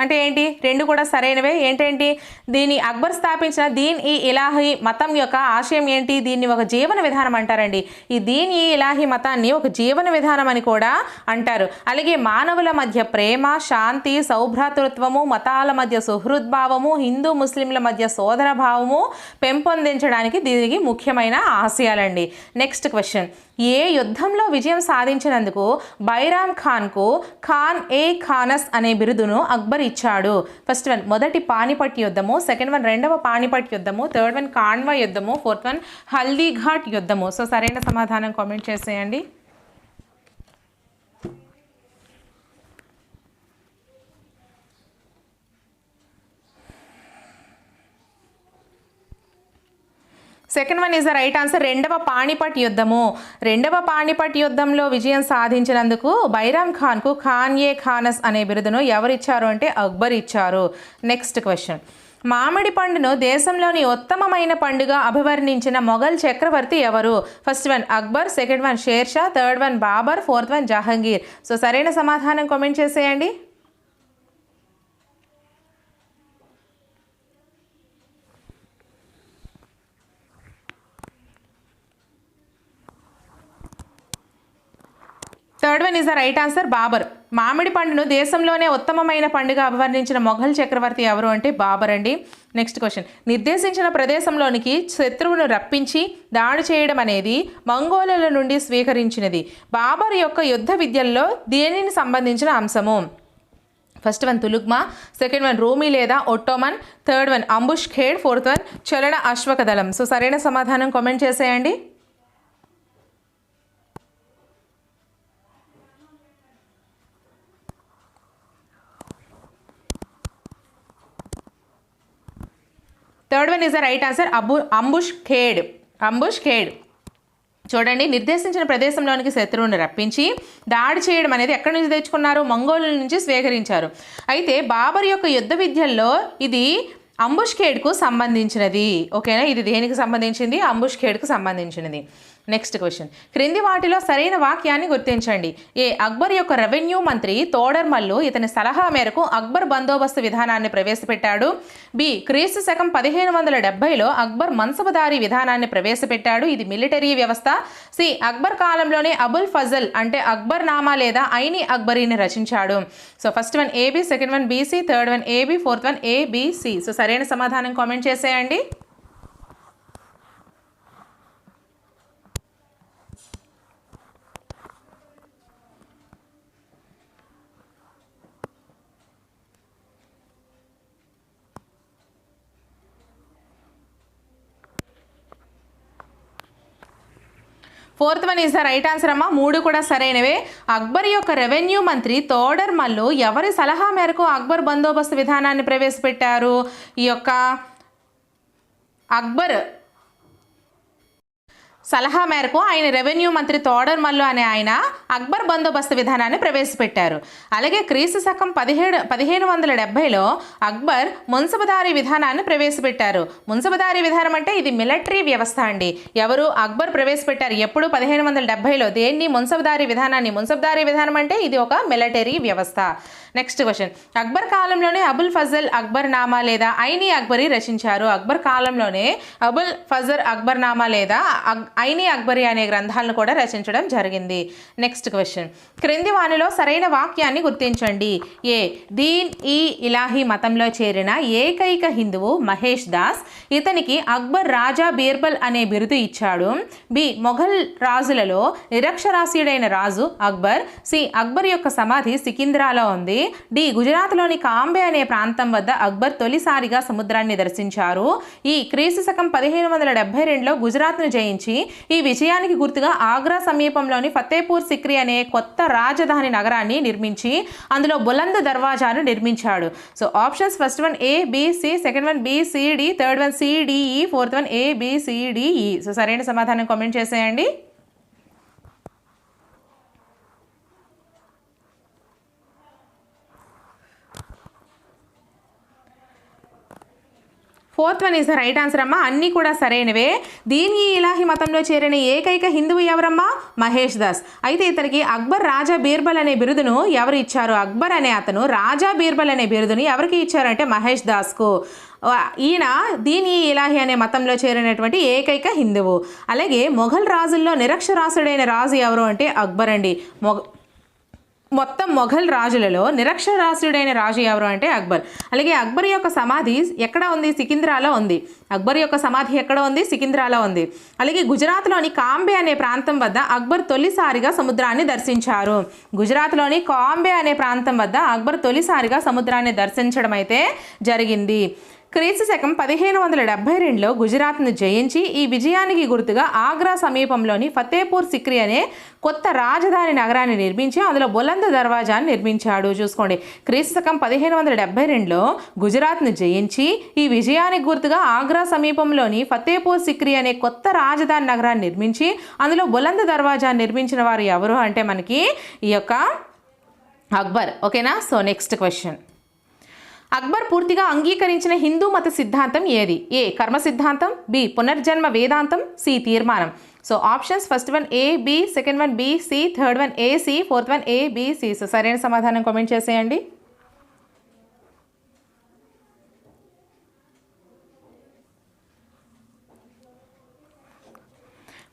Speaker 1: అంటే ఏంటి? రెండు కూడా సరైనవే. ఏంటేంటి? దీని అక్బర్ స్థాపించిన దీన్ ఈ ఇలాహీ మతం యొక్క ఆశయం ఏంటి? దీన్ని ఒక జీవన విధానం అంటారండి. ఈ దీన్ ఈ ఇలాహీ మతాన్ని ఒక జీవన విధానం అని కూడా అంటారు. అలాగే మానవుల మధ్య ప్రేమ, శాంతి, సౌభ్రాతృత్వము, మతాల మధ్య సుహృద్భావము, హిందూ ముస్లింల మధ్య సోదర భావము పెంపొందించడానికి దీనికి ముఖ్యమైన ఆశయాలండి. నెక్స్ట్ క్వశ్చన్, ఏ యుద్ధంలో విజయం సాధించినందుకు బైరామ్ ఖాన్కు ఖాన్ ఏ ఖానస్ అనే బిరుదును అక్బర్ ఇచ్చాడు? ఫస్ట్ వన్ మొదటి పానిపట్ యుద్ధము, సెకండ్ వన్ రెండవ పానిపట్ యుద్ధము, థర్డ్ వన్ కాన్వా యుద్ధము, ఫోర్త్ వన్ హల్దీఘాట్ యుద్ధము. సో సరైన సమాధానం కామెంట్ చేసేయండి. Second one is the right answer. రెండవ పానిపట్ యుద్ధము. రెండవ పానిపట్ యుద్ధంలో విజయం సాధించినందుకు బైరామ్ ఖాన్కు ఖాన్ ఏ ఖానస్ అనే బిరుదును ఎవరిచ్చారు అంటే అక్బర్ ఇచ్చారు. నెక్స్ట్ క్వశ్చన్, మామిడి పండును దేశంలోని ఉత్తమమైన పండుగ అభివర్ణించిన మొఘల్ చక్రవర్తి ఎవరు? First one Akbar, second one Sher Shah, third one Babur, fourth one Jahangir. So సరైన సమాధానం కామెంట్ చేసేయండి. Third one is the right answer, Babur. మామిడి పండును దేశంలోనే ఉత్తమమైన పండుగ అభివర్ణించిన మొఘల్ చక్రవర్తి ఎవరు అంటే బాబర్ అండి. నెక్స్ట్ క్వశ్చన్, నిర్దేశించిన ప్రదేశంలోనికి శత్రువును రప్పించి దాడి చేయడం అనేది మంగోలుల నుండి స్వీకరించినది. బాబర్ యొక్క యుద్ధ విద్యల్లో దేనిని సంబంధించిన అంశము? ఫస్ట్ వన్ తులుగ్మా, సెకండ్ వన్ రూమీ లేదా ఒట్టోమన్, థర్డ్ వన్ అంబుష్ ఖేడ్, ఫోర్త్ వన్ చలన అశ్వక దళం. సో సరైన సమాధానం కామెంట్ చేసేయండి. Third one is the right answer, ambush ఖేడ్. అంబుష్ ఖేడ్. చూడండి, నిర్దేశించిన ప్రదేశంలోనికి శత్రువుని రప్పించి దాడి చేయడం అనేది ఎక్కడి నుంచి తెచ్చుకున్నారు? మంగోలుల నుంచి స్వీకరించారు. అయితే బాబర్ యొక్క యుద్ధ విద్యల్లో ఇది అంబుష్ ఖేడ్కు సంబంధించినది. ఓకేనా, ఇది దేనికి సంబంధించింది? అంబుష్ ఖేడ్కు సంబంధించినది. నెక్స్ట్ క్వశ్చన్, క్రింది వాటిలో సరైన వాక్యాన్ని గుర్తించండి. ఏ, అక్బర్ యొక్క రెవెన్యూ మంత్రి తోడర్మల్లు ఇతని సలహా మేరకు అక్బర్ బందోబస్తు విధానాన్ని ప్రవేశపెట్టాడు. బి, క్రీస్తు శకం 1570లో అక్బర్ మన్సబదారీ విధానాన్ని ప్రవేశపెట్టాడు, ఇది మిలిటరీ వ్యవస్థ. సి, అక్బర్ కాలంలోనే అబుల్ ఫజల్ అంటే అక్బర్ నామా లేదా ఐని అక్బరీని రచించాడు. So first one AB, second one BC, third one AB, fourth one ABC. So సరైన సమాధానం కామెంట్ చేసేయండి. Fourth one is the right answer అమ్మా. 3 కూడా సరైనవే. అక్బర్ యొక్క రెవెన్యూ మంత్రి తోడర్మల్లు ఎవరి సలహా మేరకు అక్బర్ బందోబస్తు విధానాన్ని ప్రవేశపెట్టారు? ఈ యొక్క అక్బర్ సలహా మేరకు ఆయన రెవెన్యూ మంత్రి తోడర్మల్లు అనే ఆయన అక్బర్ బందోబస్తు విధానాన్ని ప్రవేశపెట్టారు. అలాగే క్రీస్తు శకం 1570లో అక్బర్ మున్సబదారీ విధానాన్ని ప్రవేశపెట్టారు. మున్సబదారీ విధానం అంటే ఇది మిలిటరీ వ్యవస్థ అండి. ఎవరు? అక్బర్ ప్రవేశపెట్టారు. ఎప్పుడు? 1570లో. దేన్ని? మున్సబదారీ విధానాన్ని. మున్సబదారీ విధానం అంటే ఇది ఒక మిలిటరీ వ్యవస్థ. నెక్స్ట్ క్వశ్చన్, అక్బర్ కాలంలోనే అబుల్ ఫజల్ అక్బర్ నామా లేదా ఐని అక్బరీ రచించారు. అక్బర్ కాలంలోనే అబుల్ ఫజల్ అక్బర్ నామా లేదా ఐని అక్బరీ అనే గ్రంథాలను కూడా రచించడం జరిగింది. నెక్స్ట్ క్వశ్చన్, క్రింది వానిలో సరైన వాక్యాన్ని గుర్తించండి. ఏ, దీన్ ఈ ఇలాహీ మతంలో చేరిన ఏకైక హిందువు మహేష్ దాస్, ఇతనికి అక్బర్ రాజా బీర్బల్ అనే బిరుదు ఇచ్చాడు. బి, మొఘల్ రాజులలో నిరక్షరాస్యుడైన రాజు అక్బర్. సి, అక్బర్ యొక్క సమాధి సికింద్రాలో ఉంది. డి, గుజరాత్లోని కాంబే అనే ప్రాంతం వద్ద అక్బర్ తొలిసారిగా సముద్రాన్ని దర్శించారు. ఈ క్రీస్తు శకం 1572లో గుజరాత్ను జయించి ఈ విజయానికి గుర్తుగా ఆగ్రా సమీపంలోని ఫతేపూర్ సిక్రీ అనే కొత్త రాజధాని నగరాన్ని నిర్మించి అందులో బులంద్ దర్వాజాను నిర్మించాడు. So options first one A B C, second one B C D, third one C D E, fourth one A B C D E. So సరైన సమాధానం కామెంట్ చేసేయండి. Fourth one is the right answer అమ్మా. అన్నీ కూడా సరైనవే. దీని ఇలాహి మతంలో చేరిన ఏకైక హిందువు ఎవరమ్మా? మహేష్ దాస్. అయితే ఇతనికి అక్బర్ రాజా బీర్బల్ అనే బిరుదును ఎవరు ఇచ్చారు? అక్బర్ అనే అతను రాజా బీర్బల్ అనే బిరుదుని ఎవరికి ఇచ్చారంటే మహేష్ దాస్కు. ఈయన దీని ఇలాహి అనే మతంలో చేరినటువంటి ఏకైక హిందువు. అలాగే మొఘల్ రాజుల్లో నిరక్షరాస్యుడైన రాజు ఎవరు అంటే అక్బర్ అండి. మొత్తం మొఘల్ రాజులలో నిరక్షరాస్యుడైన రాజు ఎవరు అంటే అక్బర్. అలాగే అక్బర్ యొక్క సమాధి ఎక్కడ ఉంది? సికింద్రాలో ఉంది. అక్బర్ యొక్క సమాధి ఎక్కడ ఉంది? సికింద్రాలో ఉంది. అలాగే గుజరాత్లోని కాంబే అనే ప్రాంతం వద్ద అక్బర్ తొలిసారిగా సముద్రాన్ని దర్శించారు. గుజరాత్లోని కాంబే అనే ప్రాంతం వద్ద అక్బర్ తొలిసారిగా సముద్రాన్ని దర్శించడం అయితే జరిగింది. క్రీస్తు శకం 1572లో గుజరాత్ను జయించి ఈ విజయానికి గుర్తుగా ఆగ్రా సమీపంలోని ఫతేపూర్ సిక్రీ అనే కొత్త రాజధాని నగరాన్ని నిర్మించి అందులో బులంద్ దర్వాజాను నిర్మించాడు. చూసుకోండి, క్రీస్తు శకం 1572లో గుజరాత్ను జయించి ఈ విజయానికి గుర్తుగా ఆగ్రా సమీపంలోని ఫతేపూర్ సిక్రీ అనే కొత్త రాజధాని నగరాన్ని నిర్మించి అందులో బులంద్ దర్వాజాను నిర్మించిన వారు ఎవరు అంటే మనకి ఈ యొక్క అక్బర్. ఓకేనా. సో నెక్స్ట్ క్వశ్చన్, అక్బర్ పూర్తిగా అంగీకరించిన హిందూ మత సిద్ధాంతం ఏది? ఏ, కర్మ సిద్ధాంతం, బి, పునర్జన్మ వేదాంతం, సి, తీర్మానం. So options first one A B, second one B C, third one A C, fourth one A B C. So సరైన సమాధానం కామెంట్ చేసేయండి.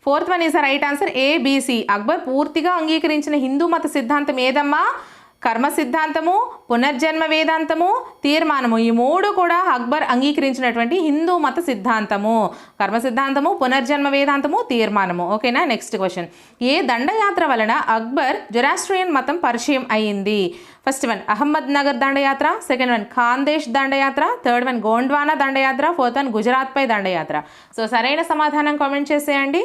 Speaker 1: Fourth one is the right answer ABC. Akbar పూర్తిగా అంగీకరించిన హిందూ మత సిద్ధాంతం ఏదమ్మా? కర్మ సిద్ధాంతము, పునర్జన్మ వేదాంతము, తీర్మానము. ఈ మూడు కూడా అక్బర్ అంగీకరించినటువంటి హిందూ మత సిద్ధాంతము. కర్మ సిద్ధాంతము, పునర్జన్మ వేదాంతము, తీర్మానము. ఓకేనా? Next question. ఏ దండయాత్ర వలన అక్బర్ జొరాస్ట్రియన్ మతం పరిచయం అయ్యింది? ఫస్ట్ వన్ అహ్మద్ నగర్ దండయాత్ర, సెకండ్ వన్ ఖాందేశ్ దండయాత్ర, థర్డ్ వన్ గోండ్వానా దండయాత్ర, ఫోర్త్ వన్ గుజరాత్పై దండయాత్ర. సో సరైన సమాధానం కామెంట్ చేసేయండి.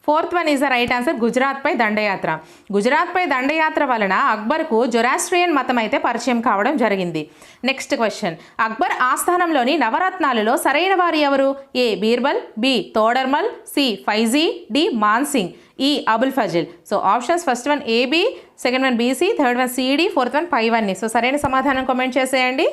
Speaker 1: Fourth one is the right answer గుజరాత్పై దండయాత్ర. గుజరాత్పై దండయాత్ర వలన అక్బర్కు జొరాస్ట్రియన్ మతం అయితే పరిచయం కావడం జరిగింది. Next question. అక్బర్ ఆస్థానంలోని నవరత్నాలలో సరైన వారు ఎవరు? A Birbal, B Todarmal, C Faizi, D Man Singh, E Abul Fazl. So options first one AB, second one BC, third one C D, fourth one పైవన్నీ. సో సరైన సమాధానం కామెంట్ చేసేయండి.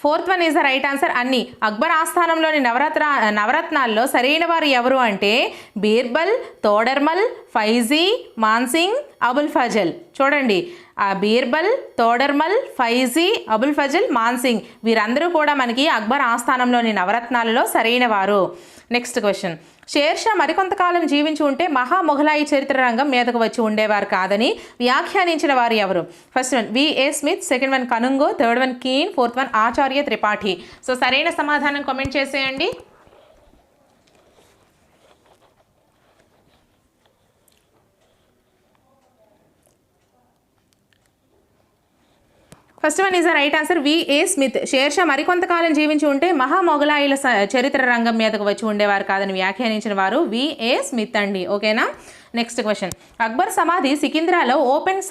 Speaker 1: Fourth one is the right answer అన్ని. అక్బర్ ఆస్థానంలోని నవరత్నాల్లో సరైన వారు ఎవరు అంటే బీర్బల్, తోడర్మల్, ఫైజీ, మాన్సింగ్, అబుల్ ఫజల్. చూడండి, ఆ బీర్బల్, తోడర్మల్, ఫైజీ, అబుల్ ఫజల్, మాన్సింగ్ వీరందరూ కూడా మనకి అక్బర్ ఆస్థానంలోని నవరత్నాలలో సరైన వారు. Next question. షేర్షా మరికొంతకాలం జీవించి ఉంటే మహా మొఘలాయి చరిత్ర రంగం మీదకు వచ్చి ఉండేవారు కాదని వ్యాఖ్యానించిన వారు ఎవరు? First one V A Smith, second one Kanungo, third one Keene, fourth one Acharya Tripathi. So సరైన సమాధానం కామెంట్ చేసేయండి. First one is the right answer V A Smith. Sher Shah మరికొంతకాలం జీవించి ఉంటే మహా మొఘలాయిల చరిత్ర రంగం మీదకు వచ్చి ఉండేవారు కాదని వ్యాఖ్యానించిన వారు విఏ స్మిత్ అండి. ఓకేనా? Next question. అక్బర్ సమాధి సికింద్రాలో ఓపెన్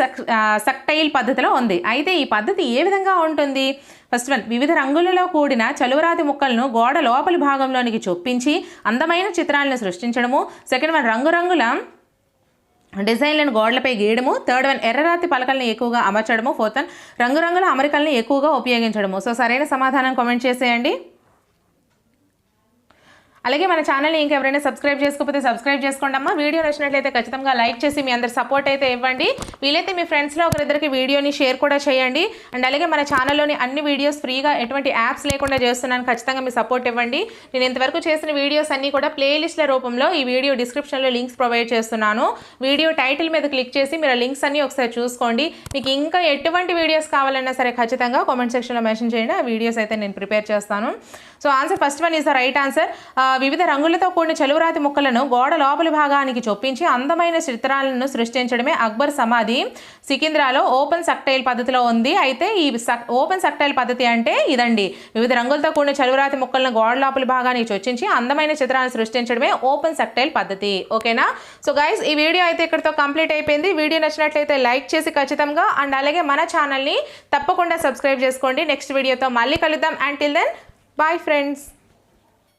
Speaker 1: సక్టైల్ పద్ధతిలో ఉంది. అయితే ఈ పద్ధతి ఏ విధంగా ఉంటుంది? ఫస్ట్ వన్ వివిధ రంగులలో కూడిన చలువరాతి ముక్కలను గోడ లోపలి భాగంలోనికి చొప్పించి అందమైన చిత్రాలను సృష్టించడము, సెకండ్ వన్ రంగురంగుల డిజైన్లను గోడలపై గీయడము, థర్డ్ వన్ ఎర్రరాతి పలకలను ఎక్కువగా అమర్చడము, ఫోర్త్ వన్ రంగురంగుల అమరికలను ఎక్కువగా ఉపయోగించడము. సో సరైన సమాధానం కామెంట్ చేసేయండి. అలాగే మన ఛానల్ని ఇంకెవరైనా సబ్స్క్రైబ్ చేసుకోకపోతే సబ్స్క్రైబ్ చేసుకోండి అమ్మా. వీడియో నచ్చినట్లయితే ఖచ్చితంగా లైక్ చేసి మీ అందరి సపోర్ట్ అయితే ఇవ్వండి. వీలైతే మీ ఫ్రెండ్స్లో ఒకరిద్దరికి వీడియోని షేర్ కూడా చేయండి. అండ్ అలాగే మన ఛానల్లోని అన్ని వీడియోస్ ఫ్రీగా ఎటువంటి యాప్స్ లేకుండా చేస్తున్నాను. ఖచ్చితంగా మీ సపోర్ట్ ఇవ్వండి. నేను ఇంతవరకు చేసిన వీడియోస్ అన్నీ కూడా ప్లేలిస్ట్ల రూపంలో ఈ వీడియో డిస్క్రిప్షన్లో లింక్స్ ప్రొవైడ్ చేస్తున్నాను. వీడియో టైటిల్ మీద క్లిక్ చేసి మీరు లింక్స్ అన్నీ ఒకసారి చూసుకోండి. మీకు ఇంకా ఎటువంటి వీడియోస్ కావాలన్నా సరే ఖచ్చితంగా కామెంట్ సెక్షన్లో మెన్షన్ చేయండి. ఆ వీడియోస్ అయితే నేను ప్రిపేర్ చేస్తాను. So answer first one is the right answer. వివిధ రంగులతో కూడిన చలువరాతి ముక్కలను గోడ లోపలి భాగానికి చొప్పించి అందమైన చిత్రాలను సృష్టించడమే అక్బర్ సమాధి సికింద్రాలో ఓపెన్ సక్టైల్ పద్ధతిలో ఉంది. అయితే ఈ ఓపెన్ సక్టైల్ పద్ధతి అంటే ఇదండి. వివిధ రంగులతో కూడిన చలువరాతి ముక్కలను గోడ లోపలి భాగానికి చొప్పించి అందమైన చిత్రాలను సృష్టించడమే ఓపెన్ సక్టైల్ పద్ధతి. ఓకేనా? సో గైస్, ఈ వీడియో అయితే ఇక్కడితో కంప్లీట్ అయిపోయింది. వీడియో నచ్చినట్లయితే లైక్ చేసి ఖచ్చితంగా అండ్ అలాగే మన ఛానల్ని తప్పకుండా సబ్స్క్రైబ్ చేసుకోండి. నెక్స్ట్ వీడియోతో మళ్ళీ కలుద్దాం. Until then, bye friends.